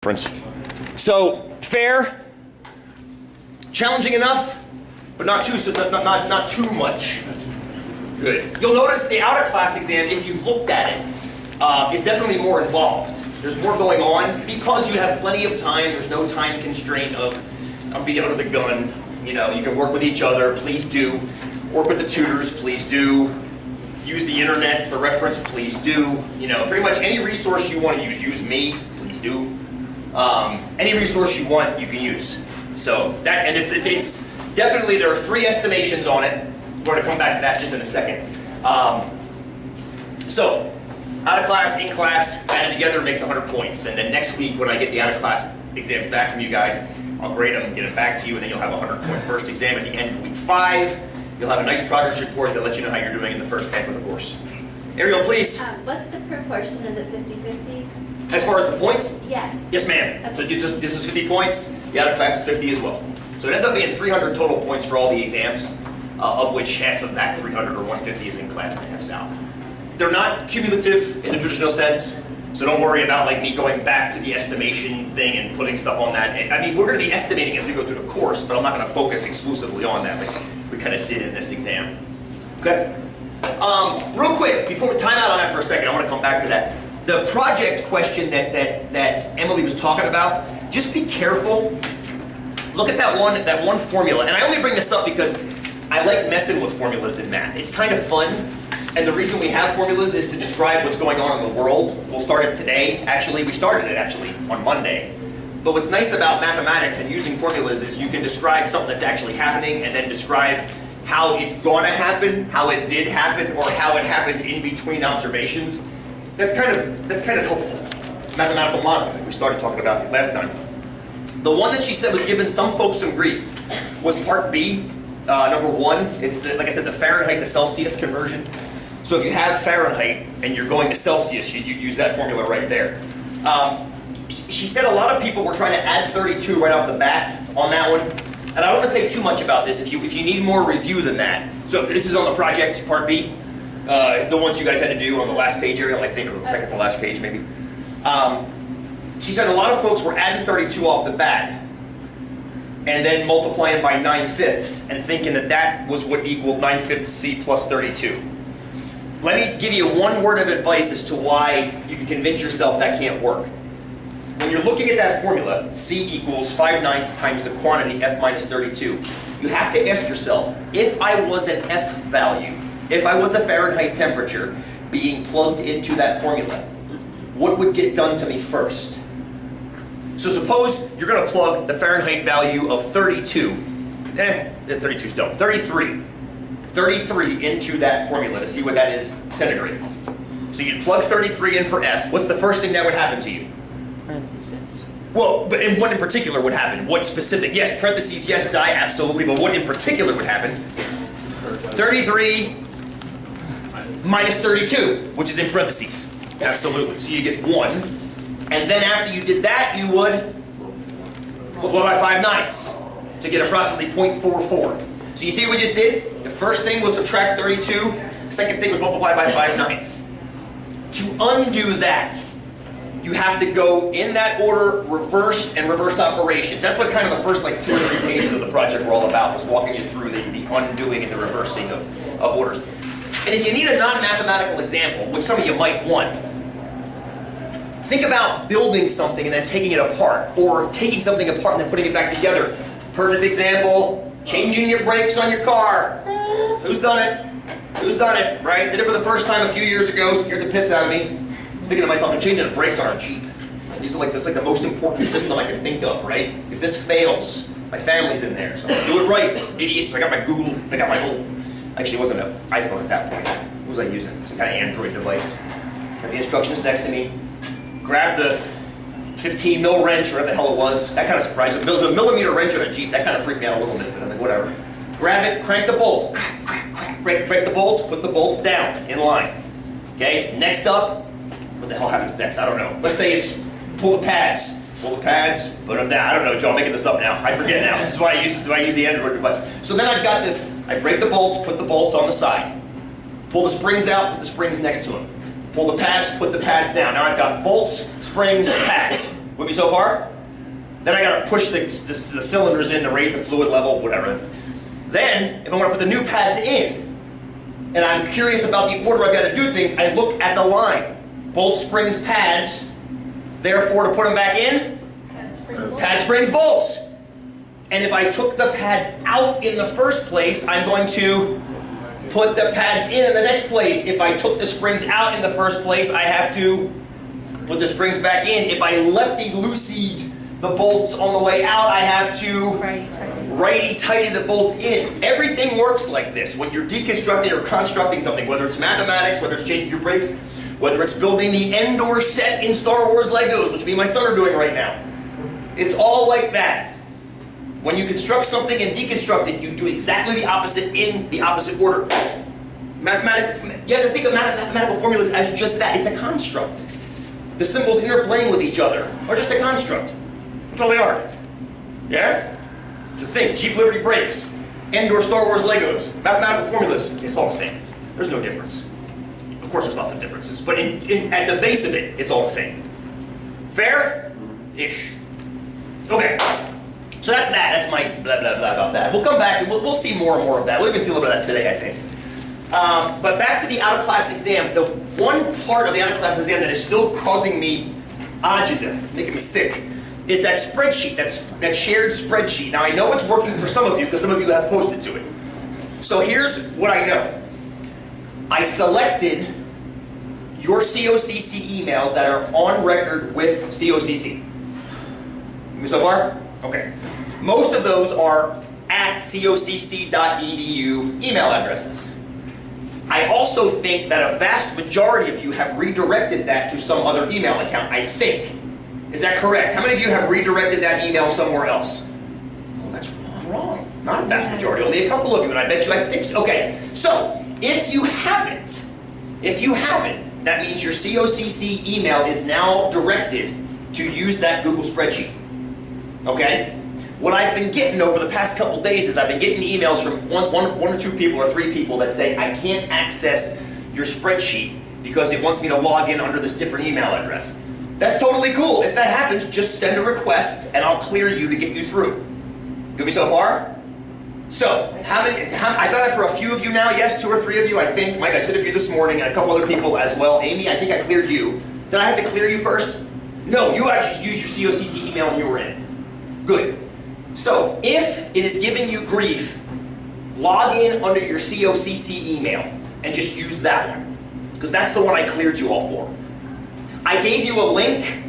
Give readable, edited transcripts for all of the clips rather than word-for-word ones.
reference. So fair, challenging enough, but not too much. Good. You'll notice the out-of-class exam, if you've looked at it, is definitely more involved. There's more going on because you have plenty of time. There's no time constraint of I'm being under the gun. You know, you can work with each other. Please do. Work with the tutors. Please do. Use the internet for reference. Please do. You know, pretty much any resource you want to use. Use me. Please do. Any resource you want, you can use. So that, and it's definitely, there are 3 estimations on it. We're going to come back to that just in a second. So, out of class, in class, added together makes 100 points. And then next week, when I get the out of class exams back from you guys, I'll grade them, get it back to you, and then you'll have a 100-point first exam at the end of week 5. You'll have a nice progress report that lets you know how you're doing in the first half of the course. Ariel, please. What's the proportion? Is it 50-50? As far as the points? Yes. Yes, ma'am. Okay. So this is 50 points. The out of class is 50 as well. So it ends up being 300 total points for all the exams, of which half of that 300 or 150 is in class and half's out. They're not cumulative in the traditional sense, so don't worry about like me going back to the estimation thing and putting stuff on that. I mean, we're going to be estimating as we go through the course, but I'm not going to focus exclusively on that like we kind of did in this exam. Okay? Real quick, before we time out on that for a second, I want to come back to that. The project question that Emily was talking about, just be careful. Look at that one formula, and I only bring this up because I like messing with formulas in math. It's kind of fun, and the reason we have formulas is to describe what's going on in the world. We'll start it today. Actually, we started it actually on Monday. But what's nice about mathematics and using formulas is you can describe something that's actually happening and then describe how it's going to happen, how it did happen, or how it happened in between observations. That's kind of helpful. Mathematical modeling, like we started talking about last time. The one that she said was giving some folks some grief was part B, number 1. It's like I said, the Fahrenheit to Celsius conversion. So if you have Fahrenheit and you're going to Celsius, you use that formula right there. She said a lot of people were trying to add 32 right off the bat on that one. And I don't want to say too much about this if you need more review than that. So this is on the project, part B. The ones you guys had to do on the last page area, I think, or the second to last page maybe. She said a lot of folks were adding 32 off the bat and then multiplying by 9/5 and thinking that that was what equaled 9/5 C plus 32. Let me give you one word of advice as to why you can convince yourself that can't work. When you're looking at that formula, C equals 5/9 times the quantity F minus 32, you have to ask yourself, if I was an F value, if I was a Fahrenheit temperature being plugged into that formula, what would get done to me first? So suppose you're going to plug the Fahrenheit value of 32, 32's dumb, 33 into that formula to see what that is centigrade. So you'd plug 33 in for F. What's the first thing that would happen to you? Parentheses. Well, but and what in particular would happen? What specific? Yes, parentheses, yes, die, absolutely, but what in particular would happen? 33 minus 32, which is in parentheses. Absolutely. So you get 1. And then after you did that, you would multiply by 5/9 to get approximately 0.44. So you see what we just did? The first thing was subtract 32. The second thing was multiply by 5/9. To undo that, you have to go in that order, reversed and reversed operations. That's what kind of the first like 2 or 3 pages of the project were all about, was walking you through the undoing and the reversing of orders. And if you need a non-mathematical example, which some of you might want, think about building something and then taking it apart, or taking something apart and then putting it back together. Perfect example, changing your brakes on your car. Who's done it? Who's done it, right? Did it for the first time a few years ago, scared the piss out of me. Thinking to myself, I'm changing the brakes on our Jeep. This is like the most important system I can think of, right? If this fails, my family's in there, so I'm gonna do it right, idiot. So I got my Google, I got my whole, actually it wasn't an iPhone at that point. What was I using? Some kind of Android device. Got the instructions next to me. Grabbed the 15 mil wrench, or whatever the hell it was. That kind of surprised me. It was a millimeter wrench on a Jeep. That kind of freaked me out a little bit, but I'm like, whatever. Grab it, crank the bolts. Break the bolts, put the bolts down in line. Okay, next up, what the hell happens next? I don't know. Let's say it's pull the pads. Pull the pads, put them down. I don't know, Joe, I'm making this up now. I forget now. This is why I use the Android device. So then I've got this, I break the bolts, put the bolts on the side. Pull the springs out, put the springs next to them. Pull the pads, put the pads down. Now I've got bolts, springs, pads. With me so far? Then I gotta push the cylinders in to raise the fluid level, whatever. Then, if I'm gonna put the new pads in, and I'm curious about the order I've gotta do things, I look at the line. Bolt springs, pads. Therefore, to put them back in, pad springs, bolts. And if I took the pads out in the first place, I'm going to put the pads in the next place. If I took the springs out in the first place, I have to put the springs back in. If I lefty-loosied the bolts on the way out, I have to righty-tighty the bolts in. Everything works like this. When you're deconstructing or constructing something, whether it's mathematics, whether it's changing your brakes, whether it's building the Endor set in Star Wars Legos, which me and my son are doing right now. It's all like that. When you construct something and deconstruct it, you do exactly the opposite in the opposite order. You have to think of mathematical formulas as just that. It's a construct. The symbols interplaying with each other are just a construct. That's all they are. Yeah? So think, Jeep Liberty brakes, Endor Star Wars Legos, mathematical formulas, it's all the same. There's no difference. Of course there's lots of differences, but at the base of it, it's all the same. Fair? Ish. Okay. So that's that. That's my blah, blah, blah about that. We'll come back and we'll see more and more of that. We'll even see a little bit of that today, I think. But back to the out-of-class exam. The one part of the out-of-class exam that is still causing me agita, making me sick, is that spreadsheet, that shared spreadsheet. Now, I know it's working for some of you because some of you have posted to it. So here's what I know. I selected your COCC emails that are on record with COCC. So far? Okay. Most of those are at cocc.edu email addresses. I also think that a vast majority of you have redirected that to some other email account, I think. Is that correct? How many of you have redirected that email somewhere else? Oh, that's wrong. Not a vast majority, only a couple of you, and I bet you I fixed it. Okay, so if you haven't, that means your COCC email is now directed to use that Google spreadsheet. Okay? What I've been getting over the past couple days is I've been getting emails from one or two people or three people that say, I can't access your spreadsheet because it wants me to log in under this different email address. That's totally cool. If that happens, just send a request and I'll clear you to get you through. Good me so far? So, I've done it for a few of you now, yes, 2 or 3 of you, I think. Mike, I said a few this morning, and a couple other people as well. Amy, I think I cleared you. Did I have to clear you first? No, you actually used your COCC email and you were in. Good. So, if it is giving you grief, log in under your COCC email and just use that one. Because that's the one I cleared you all for. I gave you a link.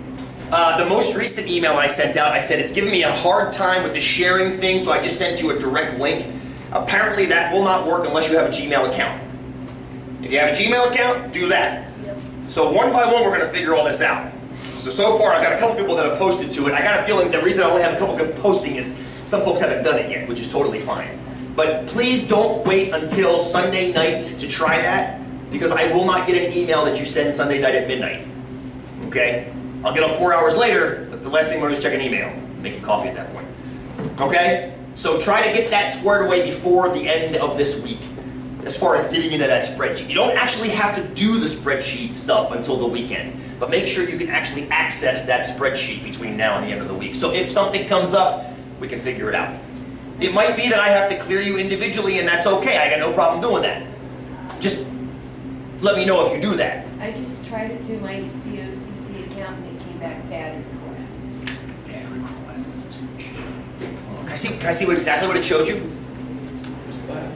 The most recent email I sent out, I said it's giving me a hard time with the sharing thing, so I just sent you a direct link. Apparently that will not work unless you have a Gmail account. If you have a Gmail account, do that. Yep. So one by one we're going to figure all this out. So far I've got a couple people that have posted to it. I got a feeling the reason I only have a couple people posting is some folks haven't done it yet, which is totally fine. But please don't wait until Sunday night to try that, because I will not get an email that you send Sunday night at midnight. Okay? I'll get up 4 hours later, but the last thing I'm going to do is check an email. Make you coffee at that point. Okay? So try to get that squared away before the end of this week, as far as getting into that spreadsheet. You don't actually have to do the spreadsheet stuff until the weekend, but make sure you can actually access that spreadsheet between now and the end of the week. So if something comes up, we can figure it out. It might be that I have to clear you individually, and that's okay. I got no problem doing that. Just let me know if you do that. I just tried to do my COCC account and it came back bad request. Bad request. Can I see exactly what it showed you? Just there.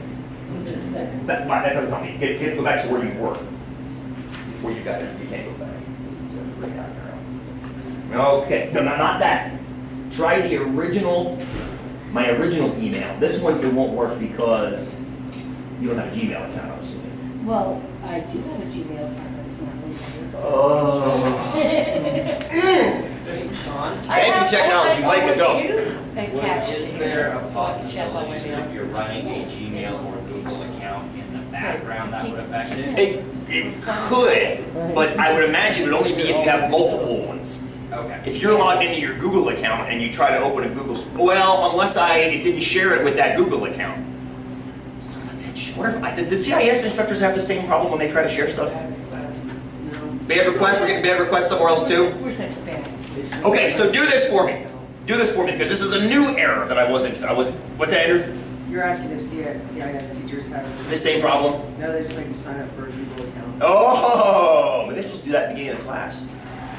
That doesn't help me. Go back to where you were before you got it. You can't go back. It's right down there. Okay. No, not that. Try the original, my original email. This one it won't work because you don't have a Gmail account, I'm assuming. Well, I do have a Gmail account, but it's not linked. Oh. Sean. Thank you, technology. Mike, go. Is there a possibility that if you're running a Gmail or Google account in the background that would affect it? It could, but I would imagine it would only be if you have multiple ones. Okay. If you're logged into your Google account and you try to open a Google, well, unless it didn't share it with that Google account. Son of a bitch. What if the CIS instructors have the same problem when they try to share stuff? No. Bad requests? We're getting bad requests somewhere else too? We're such bad. Okay, so do this for me. Do this for me, because this is a new error that I wasn't, what's that, Andrew? You're asking if CIS teachers have The same problem? No, they just make you sign up for a Google account. Oh, maybe they just do that at the beginning of the class.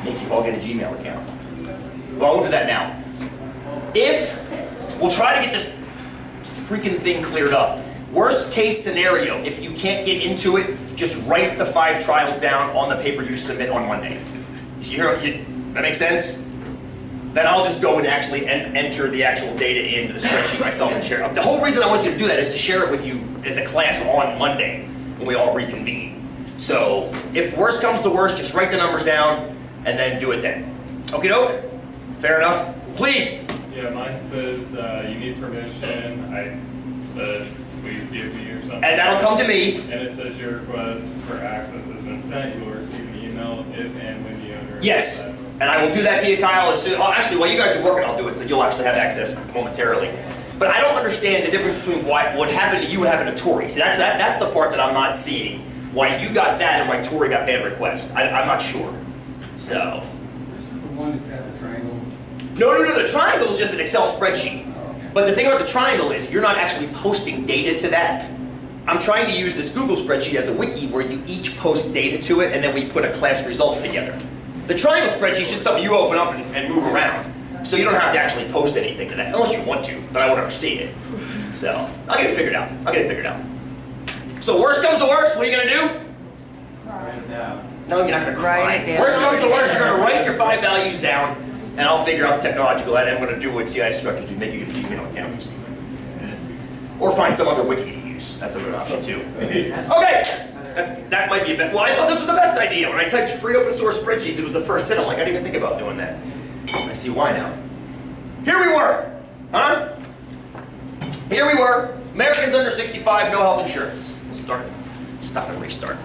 Make you all get a Gmail account. Well, I won't do that now. We'll try to get this freaking thing cleared up. Worst case scenario, if you can't get into it, just write the 5 trials down on the paper you submit on Monday. That makes sense? Then I'll just go and actually enter the actual data into the spreadsheet myself and share it. The whole reason I want you to do that is to share it with you as a class on Monday when we all reconvene. So if worst comes to worst, just write the numbers down and then do it then. Okie doke? Fair enough? Please. Yeah, mine says you need permission. I said please give me or something. And that'll come to me. And it says your request for access has been sent. You will receive an email if and when the owner. Yes. And I will do that to you, Kyle, as soon. Actually, while you guys are working, I'll do it so you'll actually have access momentarily. But I don't understand the difference between what happened to you and happened to Tori. See, that's the part that I'm not seeing. Why you got that and why Tori got bad requests. I'm not sure. So. This is the one that's got the triangle. No. The triangle is just an Excel spreadsheet. Oh, okay. But the thing about the triangle is you're not actually posting data to that. I'm trying to use this Google spreadsheet as a wiki where you each post data to it and then we put a class result together. The triangle spreadsheet is just something you open up and move around. So you don't have to actually post anything to that, unless you want to, but I won't ever see it. So, I'll get it figured out. So worst comes to worst, what are you going to do? Write it down. No, you're not going to Write cry. it down. Worst comes to worst, you're going to write your 5 values down, and I'll figure out the technological, and I'm going to do what CIS instructors do, make you get a Gmail account. Or find some other wiki to use. That's another option too. Okay! That might be a best. Well, I thought this was the best idea. When I typed free open source spreadsheets, it was the first hit. I'm like, I didn't even think about doing that. I see why now. Here we were, huh? Here we were. Americans under 65, no health insurance. Stop and restart.